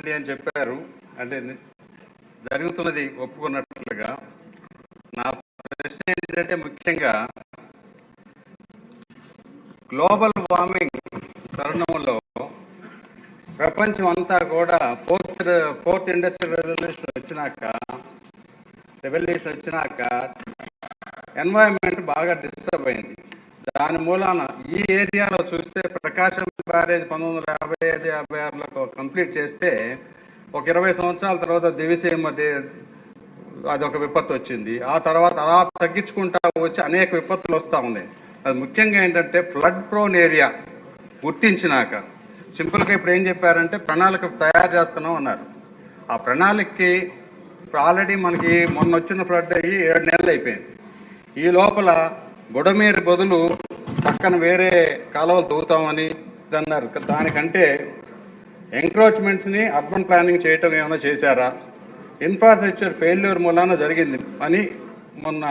రెడ్డి అని చెప్పారు. అంటే జరుగుతున్నది ఒప్పుకున్నట్లుగా. నా ప్రశ్న ఏంటంటే ముఖ్యంగా గ్లోబల్ వార్మింగ్ తరుణంలో ప్రపంచం అంతా కూడా ఫోర్త్ ఇండస్ట్రియల్ రెవల్యూషన్ వచ్చినాక ఎన్వైరన్మెంట్ బాగా డిస్టర్బ్ అయింది. దాని మూలాన ఈ ఏరియాలో చూస్తే ప్రకాశం బ్యారేజ్ 1955-56లో కంప్లీట్ చేస్తే ఒక 20 సంవత్సరాల తర్వాత దివిసీమ అది ఒక విపత్తు వచ్చింది. ఆ తర్వాత అలా తగ్గించుకుంటా వచ్చి అనేక విపత్తులు వస్తూ ఉన్నాయి. అది ముఖ్యంగా ఏంటంటే ఫ్లడ్ ప్రోన్ ఏరియా గుర్తించినాక సింపుల్గా ఇప్పుడు ఏం చెప్పారంటే ప్రణాళిక తయారు చేస్తున్నాం అన్నారు. ఆ ప్రణాళికకి ఇప్పుడు ఆల్రెడీ మనకి మొన్న వచ్చిన ఫ్లడ్ అయ్యి 7 నెలలు అయిపోయింది. ఈ లోపల బుడమేరు బదులు పక్కన వేరే కాలువలు తవ్వుతామని అన్నారు. దానికంటే ఎంక్రోచ్మెంట్స్ని అర్బన్ ప్లానింగ్ చేయటం ఏమైనా చేశారా? ఇన్ఫ్రాస్ట్రక్చర్ ఫెయిల్యూర్ మూలాన జరిగింది అని మొన్న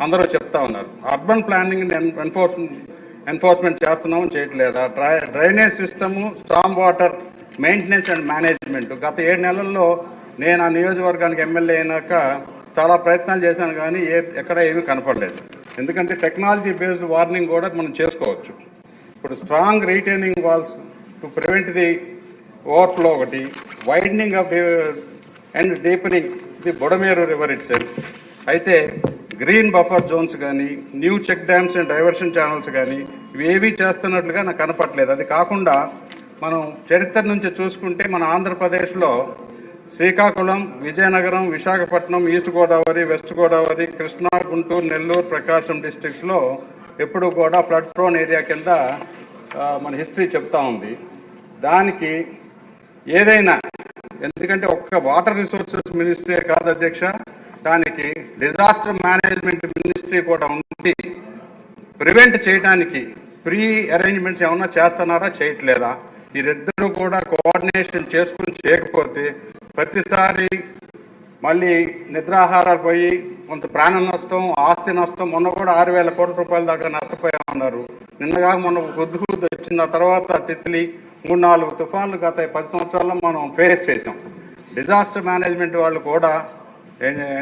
అందరూ చెప్తా ఉన్నారు. అర్బన్ ప్లానింగ్ ఎన్ఫోర్స్మెంట్ చేస్తున్నామని చేయట్లేదా? Drainage system, storm water maintenance and management గత 7 నెలల్లో నేను ఆ నియోజకవర్గానికి ఎమ్మెల్యే అయినాక చాలా ప్రయత్నాలు చేశాను, కానీ ఎక్కడ ఏమీ కనపడలేదు. ఎందుకంటే టెక్నాలజీ బేస్డ్ వార్నింగ్ కూడా మనం చేసుకోవచ్చు. ఇప్పుడు strong retaining walls to prevent the overflow ఒకటి, widening of and deepening the Budameru river itself. అయితే గ్రీన్ బఫర్ జోన్స్ కానీ, new check dams and diversion channels కానీ ఇవేవీ చేస్తున్నట్లుగా నాకు కనపట్లేదు. అది కాకుండా మనం చరిత్ర నుంచి చూసుకుంటే మన ఆంధ్రప్రదేశ్లో శ్రీకాకుళం, విజయనగరం, విశాఖపట్నం, ఈస్ట్ గోదావరి, వెస్ట్ గోదావరి, కృష్ణా, గుంటూరు, నెల్లూరు, ప్రకాశం డిస్ట్రిక్ట్స్లో ఎప్పుడు కూడా ఫ్లడ్ ప్రోన్ ఏరియా కింద మన హిస్టరీ చెప్తా ఉంది. దానికి ఏదైనా, ఎందుకంటే ఒక్క వాటర్ రిసోర్సెస్ మినిస్ట్రీ కాదు అధ్యక్ష, దానికి డిజాస్టర్ మేనేజ్మెంట్ మినిస్ట్రీ కూడా ఉంది. ప్రివెంట్ చేయడానికి ప్రీ అరేంజ్మెంట్స్ ఏమన్నా చేస్తున్నారా, చేయట్లేదా? ఈ ఇద్దరు కూడా కోఆర్డినేషన్ చేసుకుని చేయకపోతే ప్రతిసారి మళ్ళీ నిద్రాహారాలు పోయి కొంత ప్రాణ నష్టం, ఆస్తి నష్టం. మొన్న కూడా 6,000 కోట్ల రూపాయల దాకా నష్టపోయామన్నారు. నిన్నగా మొన్న హుద్దు వచ్చిన తర్వాత తిత్లీ 3-4 తుఫాన్లు గత 10 సంవత్సరాల్లో మనం ఫేస్ చేసాం. డిజాస్టర్ మేనేజ్మెంట్ వాళ్ళు కూడా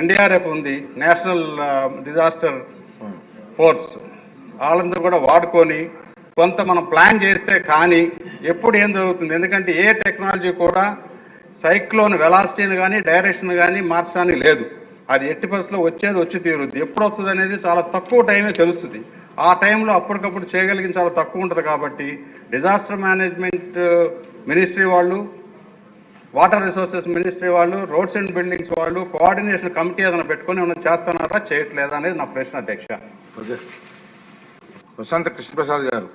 ఎన్డీఆర్ఎఫ్ ఉంది, నేషనల్ డిజాస్టర్ ఫోర్స్, వాళ్ళందరూ కూడా వాడుకొని కొంత మనం ప్లాన్ చేస్తే కానీ ఎప్పుడు ఏం జరుగుతుంది? ఎందుకంటే ఏ టెక్నాలజీ కూడా సైక్లోన్ వెలాసిటీని కానీ డైరెక్షన్ కానీ మార్చడానికి లేదు. అది ఎట్టి పరిస్థితుల్లో వచ్చి తీరుద్ది. ఎప్పుడు వస్తుంది అనేది చాలా తక్కువ టైమే తెలుస్తుంది. ఆ టైంలో అప్పటికప్పుడు చేయగలిగిన చాలా తక్కువ ఉంటుంది. కాబట్టి డిజాస్టర్ మేనేజ్మెంట్ మినిస్ట్రీ వాళ్ళు, వాటర్ రిసోర్సెస్ మినిస్ట్రీ వాళ్ళు, రోడ్స్ అండ్ బిల్డింగ్స్ వాళ్ళు కోఆర్డినేషన్ కమిటీ ఏదైనా పెట్టుకొని ఏమైనా చేస్తున్నారా, చేయట్లేదా అనేది నా ప్రశ్న అధ్యక్ష. వసంత కృష్ణప్రసాద్ గారు.